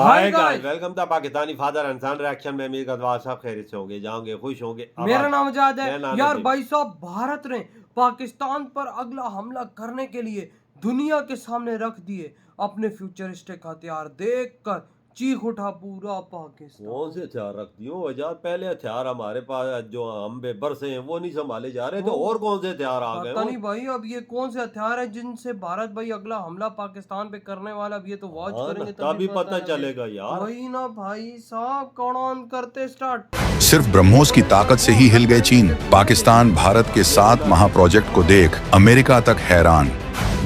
Hi hi guys, guys. Welcome to Pakistani father इंसान reaction में। उम्मीद करता हूं आप सब खैरियत से होंगे, जाओगे, खुश होंगे। मेरा नाम आजाद है मैं नाना यार। जी। भाई साहब, भारत ने पाकिस्तान पर अगला हमला करने के लिए दुनिया के सामने रख दिए अपने फ्यूचरिस्टिक हथियार। देखकर चीख उठा पूरा पाकिस्तान। कौन से हथियार रख दियो आजाद? पहले हथियार हमारे पास जो हम बेबरसे हैं वो नहीं संभाले जा रहे, तो वो और कौन से हथियार आ गए? पता नहीं भाई, अब ये कौन से हथियार है जिनसे भारत भाई अगला हमला पाकिस्तान पे करने वाला। अब ये तो वॉच हाँ ना, करेंगे तभी पता लगे। चलेगा यार। वही ना भाई साहब, कौन ऑन करते स्टार्ट। सिर्फ ब्रह्मोस की ताकत से ही हिल गए चीन। पाकिस्तान भारत के 7 महाप्रोजेक्ट को देख अमेरिका तक हैरान।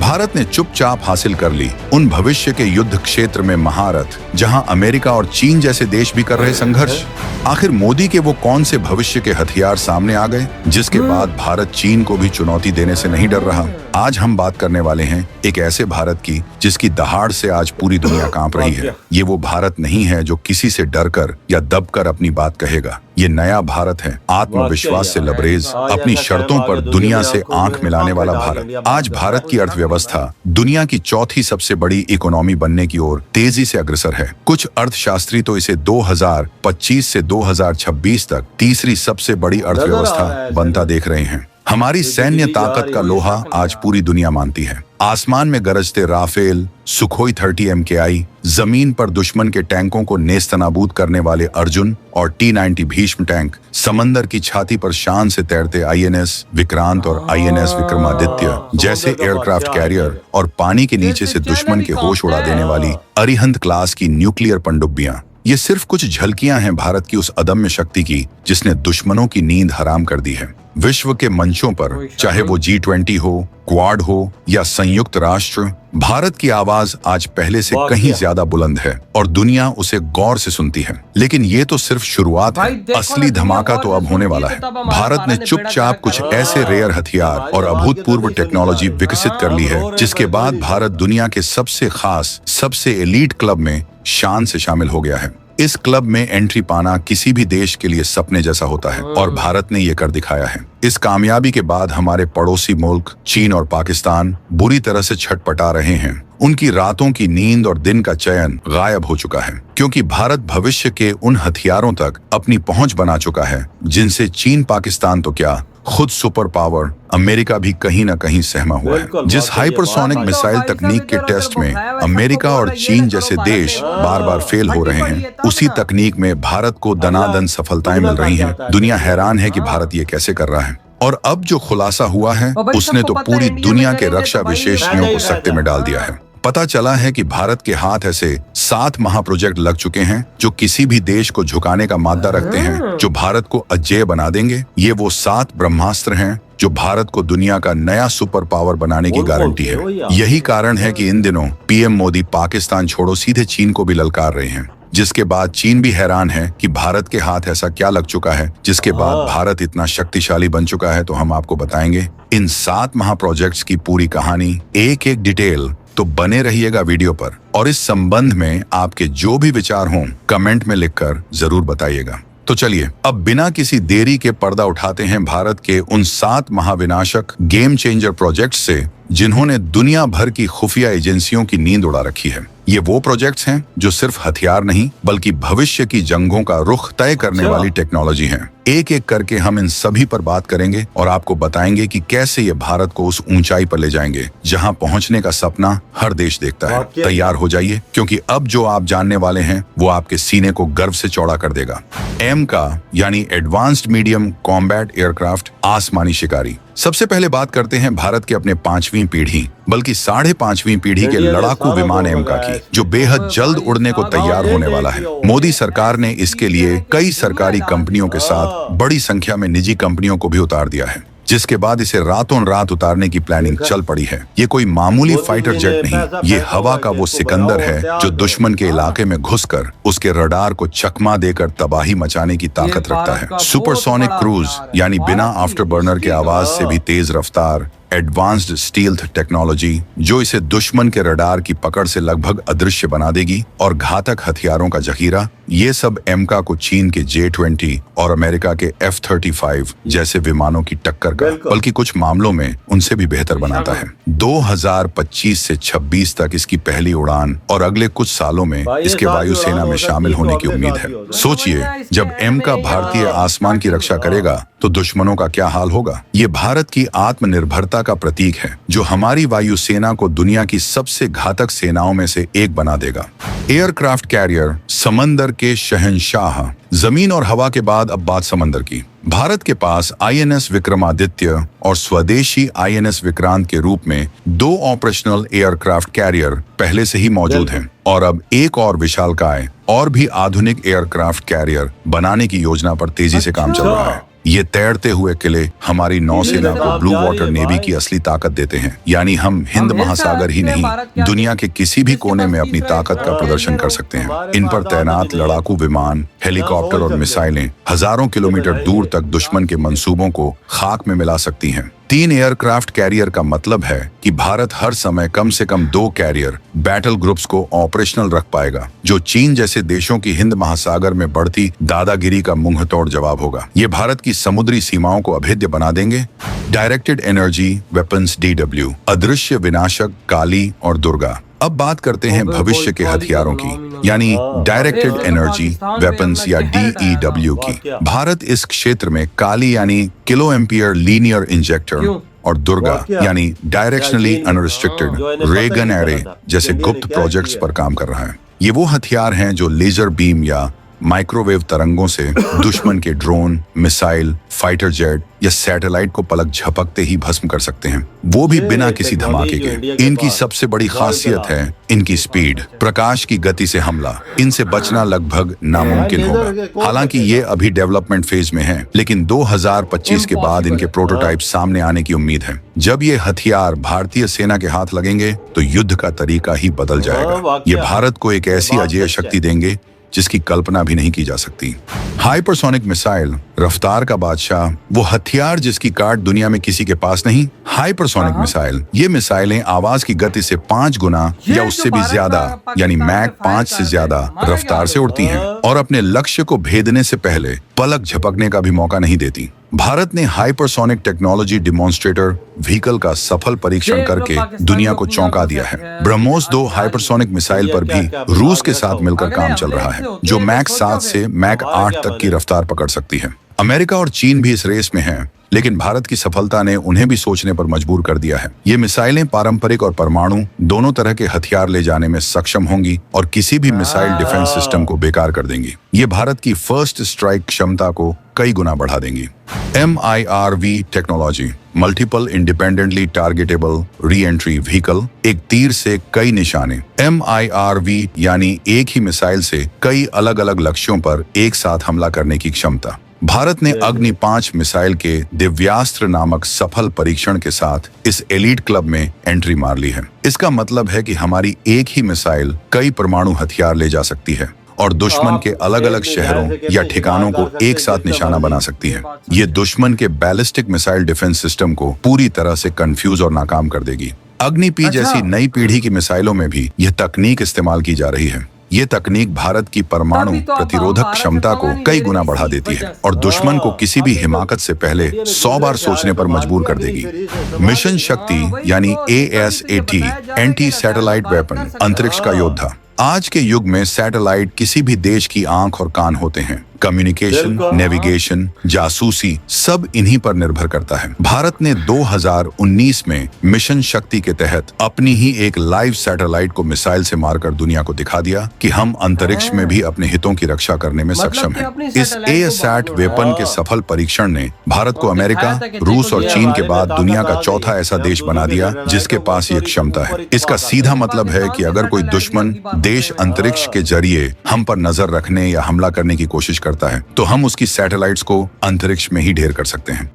भारत ने चुपचाप हासिल कर ली उन भविष्य के युद्ध क्षेत्र में महारत जहां अमेरिका और चीन जैसे देश भी कर रहे संघर्ष। आखिर मोदी के वो कौन से भविष्य के हथियार सामने आ गए जिसके बाद भारत चीन को भी चुनौती देने से नहीं डर रहा। आज हम बात करने वाले हैं एक ऐसे भारत की जिसकी दहाड़ से आज पूरी दुनिया कांप रही है। ये वो भारत नहीं है जो किसी से डरकर या दबकर अपनी बात कहेगा। ये नया भारत है, आत्मविश्वास से लबरेज, अपनी शर्तों पर दुनिया से आंख मिलाने वाला भारत। आज भारत की अर्थव्यवस्था दुनिया की चौथी सबसे बड़ी इकोनॉमी बनने की ओर तेजी से अग्रसर है। कुछ अर्थशास्त्री तो इसे 2025 से 2026 तक तीसरी सबसे बड़ी अर्थव्यवस्था बनता देख रहे हैं। हमारी सैन्य ताकत का लोहा आज पूरी दुनिया मानती है। आसमान में गरजते राफेल, सुखोई 30 MKI, जमीन पर दुश्मन के टैंकों को नेस्तनाबूद करने वाले अर्जुन और T-90 भीष्म टैंक, समंदर की छाती पर शान से तैरते INS विक्रांत और INS विक्रमादित्य जैसे एयरक्राफ्ट कैरियर और पानी के नीचे से दुश्मन के होश उड़ा देने वाली अरिहंत क्लास की न्यूक्लियर पनडुब्बियां। ये सिर्फ कुछ झलकियां हैं भारत की उस अदम्य शक्ति की जिसने दुश्मनों की नींद हराम कर दी है। विश्व के मंचों पर, चाहे वो G20 हो, क्वाड हो या संयुक्त राष्ट्र, भारत की आवाज आज पहले से कहीं ज्यादा बुलंद है और दुनिया उसे गौर से सुनती है। लेकिन ये तो सिर्फ शुरुआत है, असली धमाका तो अब होने वाला है। भारत ने चुपचाप कुछ ऐसे रेयर हथियार और अभूतपूर्व टेक्नोलॉजी विकसित कर ली है जिसके बाद भारत दुनिया के सबसे खास, सबसे एलीट क्लब में शान से शामिल हो गया है। इस क्लब में एंट्री पाना किसी भी देश के लिए सपने जैसा होता है और भारत ने ये कर दिखाया है। इस कामयाबी के बाद हमारे पड़ोसी मुल्क चीन और पाकिस्तान बुरी तरह से छटपटा रहे हैं। उनकी रातों की नींद और दिन का चयन गायब हो चुका है, क्योंकि भारत भविष्य के उन हथियारों तक अपनी पहुंच बना चुका है जिनसे चीन, पाकिस्तान तो क्या, खुद सुपर पावर अमेरिका भी कहीं न कहीं सहमा हुआ है। जिस हाइपरसोनिक मिसाइल तकनीक के टेस्ट में अमेरिका और चीन जैसे देश बार बार फेल हो रहे हैं, उसी तकनीक में भारत को दनादन सफलताएं मिल रही हैं। दुनिया हैरान है कि भारत ये कैसे कर रहा है। और अब जो खुलासा हुआ है उसने तो पूरी दुनिया के रक्षा विशेषज्ञों को सकते में डाल दिया है। पता चला है कि भारत के हाथ ऐसे 7 महाप्रोजेक्ट लग चुके हैं जो किसी भी देश को झुकाने का मादा रखते हैं, जो भारत को अजेय बना देंगे। ये वो 7 ब्रह्मास्त्र हैं जो भारत को दुनिया का नया सुपर पावर बनाने की गारंटी है। यही कारण है कि इन दिनों PM मोदी पाकिस्तान छोड़ो सीधे चीन को भी ललकार रहे हैं, जिसके बाद चीन भी हैरान है कि भारत के हाथ ऐसा क्या लग चुका है जिसके बाद भारत इतना शक्तिशाली बन चुका है। तो हम आपको बताएंगे इन 7 महाप्रोजेक्ट्स की पूरी कहानी, एक एक डिटेल। तो बने रहिएगा वीडियो पर और इस संबंध में आपके जो भी विचार हों कमेंट में लिखकर जरूर बताइएगा। तो चलिए अब बिना किसी देरी के पर्दा उठाते हैं भारत के उन 7 महाविनाशक गेम चेंजर प्रोजेक्ट से जिन्होंने दुनिया भर की खुफिया एजेंसियों की नींद उड़ा रखी है। ये वो प्रोजेक्ट्स हैं जो सिर्फ हथियार नहीं बल्कि भविष्य की जंगों का रुख तय करने वाली टेक्नोलॉजी हैं। एक एक करके हम इन सभी पर बात करेंगे और आपको बताएंगे कि कैसे ये भारत को उस ऊंचाई पर ले जाएंगे जहां पहुंचने का सपना हर देश देखता है। तैयार हो जाइए, क्योंकि अब जो आप जानने वाले हैं वो आपके सीने को गर्व से चौड़ा कर देगा। M का यानी एडवांस्ड मीडियम कॉम्बैट एयरक्राफ्ट, आसमानी शिकारी। सबसे पहले बात करते हैं भारत के अपने 5वीं पीढ़ी बल्कि 5.5वीं पीढ़ी के लड़ाकू विमान M का की, जो बेहद जल्द उड़ने को तैयार होने वाला है। मोदी सरकार ने इसके लिए कई सरकारी कंपनियों के साथ बड़ी संख्या में निजी कंपनियों को भी उतार दिया है, जिसके बाद इसे रातों रात उतारने की प्लानिंग चल पड़ी है। ये कोई मामूली फाइटर जेट नहीं, ये हवा का वो सिकंदर है जो दुश्मन के इलाके में घुसकर उसके रडार को चकमा देकर तबाही मचाने की ताकत रखता है। सुपरसोनिक क्रूज यानी बिना आफ्टर बर्नर के आवाज से भी तेज रफ्तार एडवांस्ड स्टील्थ टेक्नोलॉजी जो इसे दुश्मन के रडार की पकड़ से लगभग अदृश्य बना देगी और घातक हथियारों का जखीरा ये सब एमका को चीन के J-20 और अमेरिका के F-35 जैसे विमानों की टक्कर का, बिल्कुल। बल्कि कुछ मामलों में उनसे भी बेहतर बनाता है। 2025 से 26 तक इसकी पहली उड़ान और अगले कुछ सालों में भाई, ये इसके साथ वायुसेना उड़ान में हो शामिल सकती है, होने तो की अपने उम्मीद साथ है। ही हो जाए। सोचिए, जब एमका भारतीय आसमान की रक्षा करेगा तो दुश्मनों का क्या हाल होगा। ये भारत की आत्मनिर्भरता का प्रतीक है, जो हमारी वायुसेना को दुनिया की सबसे घातक सेनाओं में से एक बना देगा। एयरक्राफ्ट कैरियर, समंदर के शहंशाह। जमीन और हवा के बाद अब बात समंदर की। भारत के पास INS विक्रमादित्य और स्वदेशी INS विक्रांत के रूप में 2 ऑपरेशनल एयरक्राफ्ट कैरियर पहले से ही मौजूद हैं, और अब एक और विशालकाय और भी आधुनिक एयरक्राफ्ट कैरियर बनाने की योजना पर तेजी से काम चल रहा है। ये तैरते हुए किले हमारी नौसेना को ब्लू वाटर नेवी की असली ताकत देते हैं, यानी हम हिंद महासागर ही नहीं, दुनिया के किसी भी कोने में अपनी ताकत का प्रदर्शन कर सकते हैं। इन पर तैनात लड़ाकू विमान, हेलीकॉप्टर और मिसाइलें हजारों किलोमीटर दूर तक दुश्मन के मंसूबों को खाक में मिला सकती हैं। 3 एयरक्राफ्ट कैरियर का मतलब है कि भारत हर समय कम से कम 2 कैरियर बैटल ग्रुप्स को ऑपरेशनल रख पाएगा, जो चीन जैसे देशों की हिंद महासागर में बढ़ती दादागिरी का मुंहतोड़ जवाब होगा। ये भारत की समुद्री सीमाओं को अभेद्य बना देंगे। डायरेक्टेड एनर्जी वेपन्स DW, अदृश्य विनाशक काली और दुर्गा। अब बात करते हैं भविष्य के हथियारों की, यानी डायरेक्टेड एनर्जी वेपन्स या DEW की। भारत इस क्षेत्र में काली यानी किलो एम्पियर लीनियर इंजेक्टर और दुर्गा यानी डायरेक्शनली अनरिस्ट्रिक्टेड रे गन एरे जैसे गुप्त प्रोजेक्ट्स पर काम कर रहा है। ये वो हथियार हैं जो लेजर बीम या माइक्रोवेव तरंगों से दुश्मन के ड्रोन, मिसाइल, फाइटर जेट या सैटेलाइट को पलक झपकते ही भस्म कर सकते हैं, वो भी बिना किसी धमाके के। इनकी सबसे बड़ी खासियत है इनकी स्पीड, प्रकाश की गति से हमला। इनसे बचना लगभग नामुमकिन होगा। हालांकि ये अभी डेवलपमेंट फेज में है, लेकिन 2025 के बाद इनके प्रोटोटाइप सामने आने की उम्मीद है। जब ये हथियार भारतीय सेना के हाथ लगेंगे तो युद्ध का तरीका ही बदल जाएगा। ये भारत को एक ऐसी अजेय शक्ति देंगे जिसकी कल्पना भी नहीं की जा सकती। हाइपरसोनिक मिसाइल, रफ्तार का बादशाह, वो हथियार जिसकी काट दुनिया में किसी के पास नहीं। हाइपरसोनिक मिसाइल, ये मिसाइलें आवाज की गति से 5 गुना या उससे भी ज्यादा, यानी मैक 5 से ज्यादा रफ्तार से उड़ती हैं और अपने लक्ष्य को भेदने से पहले पलक झपकने का भी मौका नहीं देती। भारत ने हाइपरसोनिक टेक्नोलॉजी डिमॉन्स्ट्रेटर व्हीकल का सफल परीक्षण करके दुनिया को चौंका दिया है। ब्रह्मोस 2 हाइपरसोनिक मिसाइल पर भी रूस के साथ मिलकर काम चल रहा है, जो मैक 7 से मैक 8 तक की रफ्तार पकड़ सकती है। अमेरिका और चीन भी इस रेस में हैं, लेकिन भारत की सफलता ने उन्हें भी सोचने पर मजबूर कर दिया है। ये मिसाइलें पारंपरिक और परमाणु दोनों तरह के हथियार ले जाने में सक्षम होंगी और किसी भी मिसाइल डिफेंस सिस्टम को बेकार कर देंगी। ये भारत की फर्स्ट स्ट्राइक क्षमता को कई गुना बढ़ा देंगी। MIRV technology, multiple independently targetable re entry vehicle, एक तीर से कई निशाने। MIRV यानी एक ही मिसाइल से कई अलग अलग लक्ष्यों पर एक साथ हमला करने की क्षमता। भारत ने अग्नि 5 मिसाइल के दिव्यास्त्र नामक सफल परीक्षण के साथ इस एलीट क्लब में एंट्री मार ली है। इसका मतलब है कि हमारी एक ही मिसाइल कई परमाणु हथियार ले जा सकती है और दुश्मन के अलग अलग शहरों या ठिकानों को एक साथ निशाना बना सकती है। ये दुश्मन के बैलिस्टिक मिसाइल डिफेंस सिस्टम को पूरी तरह से कंफ्यूज और नाकाम कर देगी। अग्नि P जैसी नई पीढ़ी की मिसाइलों में भी यह तकनीक इस्तेमाल की जा रही है। ये तकनीक भारत की परमाणु प्रतिरोधक क्षमता को कई गुना बढ़ा देती है और दुश्मन को किसी भी हिमाकत से पहले 100 बार सोचने पर मजबूर कर देगी। मिशन शक्ति यानी ASAT, एंटी सैटेलाइट वेपन, अंतरिक्ष का योद्धा। आज के युग में सैटेलाइट किसी भी देश की आंख और कान होते हैं। कम्युनिकेशन, नेविगेशन, जासूसी सब इन्हीं पर निर्भर करता है। भारत ने 2019 में मिशन शक्ति के तहत अपनी ही एक लाइव सैटेलाइट को मिसाइल से मारकर दुनिया को दिखा दिया कि हम अंतरिक्ष में भी अपने हितों की रक्षा करने में सक्षम हैं। इस ASAT वेपन के सफल परीक्षण ने भारत को अमेरिका, रूस और चीन के बाद दुनिया का चौथा ऐसा देश बना दिया जिसके पास ये क्षमता है। इसका सीधा मतलब है कि अगर कोई दुश्मन देश अंतरिक्ष के जरिए हम पर नजर रखने या हमला करने की कोशिश करता है तो हम उसकी सैटेलाइट्स को अंतरिक्ष में ही ढेर कर सकते हैं।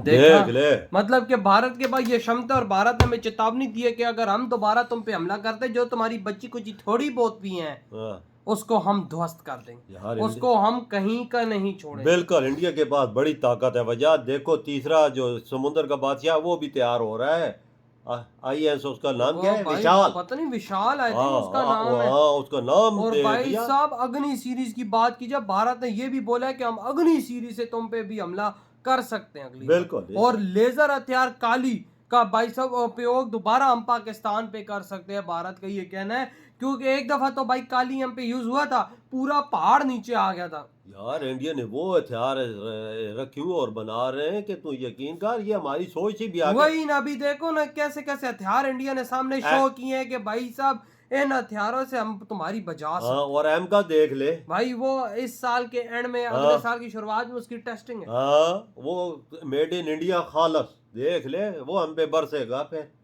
देखा? मतलब कि भारत के पास ये क्षमता, और भारत ने हमें चेतावनी दी है कि अगर हम दोबारा तुम पे हमला करते, जो तुम्हारी बच्ची कुछ थोड़ी बहुत भी हैं, उसको हम ध्वस्त कर देंगे, उसको हम कहीं का नहीं छोड़ेंगे। बिल्कुल, इंडिया के पास बड़ी ताकत है। वजह देखो, तीसरा जो समुद्र का बादशाह वो भी तैयार हो रहा है। IS उसका नाम क्या है, भाई, विशाल, पता नहीं विशाल आई थिंक हाँ उसका नाम है। हाँ उसका नाम और दे भाई दिया। साहब अग्नि सीरीज की बात की जाए, भारत ने ये भी बोला है कि हम अग्नि सीरीज से तुम पे भी हमला कर सकते हैं अगली बार। बिल्कुल। और लेजर हथियार काली का भाई साहब उपयोग दोबारा हम पाकिस्तान पे कर सकते हैं, भारत का ये कहना है, क्योंकि एक दफा तो भाई काली हम पे यूज हुआ था, पूरा पहाड़ नीचे आ गया था। यार इंडिया ने वो हथियार रखे हुए और बना रहे हैं कि तू यकीन कर, ये हमारी सोच से भी आगे। वही ना, अभी देखो ना कैसे कैसे हथियार इंडिया ने सामने शो किए हैं कि भाई साहब इन हथियारों से हम तुम्हारी बचा हाँ, सकते। और एम का देख ले भाई वो इस साल के एंड में, अगले साल की शुरुआत में उसकी टेस्टिंग है। हाँ, वो मेड इन इंडिया खालस देख ले, वो हम पे बरसेगा पे।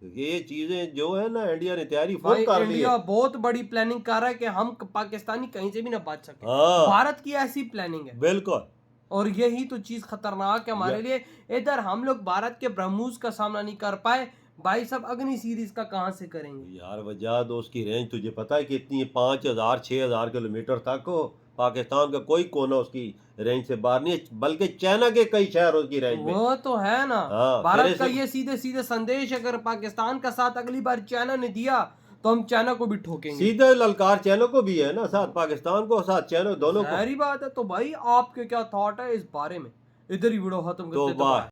ये चीजें जो है ना, इंडिया ने तैयारी फुल भाई कर ली इंडिया है। बहुत बड़ी प्लानिंग कर रहा है कि हम पाकिस्तानी कहीं से भी ना बच सके। हाँ भारत की ऐसी प्लानिंग है, बिल्कुल। और यही तो चीज खतरनाक है हमारे लिए। इधर हम लोग भारत के ब्रह्मोस का सामना नहीं कर पाए, भाई सब अग्नि सीरीज का कहां से करेंगे। यार वजह तो उसकी रेंज तुझे पता है कितनी है, 5000 6000 किलोमीटर तक हो। पाकिस्तान का कोई कोना उसकी रेंज से बाहर नहीं है, बल्कि चाइना के कई शहरों की रेंज में। वो तो है ना। हाँ, भारत फिर का ऐसे- ये सीधे सीधे संदेश, अगर पाकिस्तान का साथ अगली बार चाइना ने दिया तो हम चाइना को भी ठोकेंगे। सीधे ललकार चाइना को भी है ना, साथ पाकिस्तान को, साथ चाइना, दोनों को। सारी बात है। तो भाई आपके क्या थॉट है इस बारे में, इधर ही वीडियो खत्म तो करते हैं। बात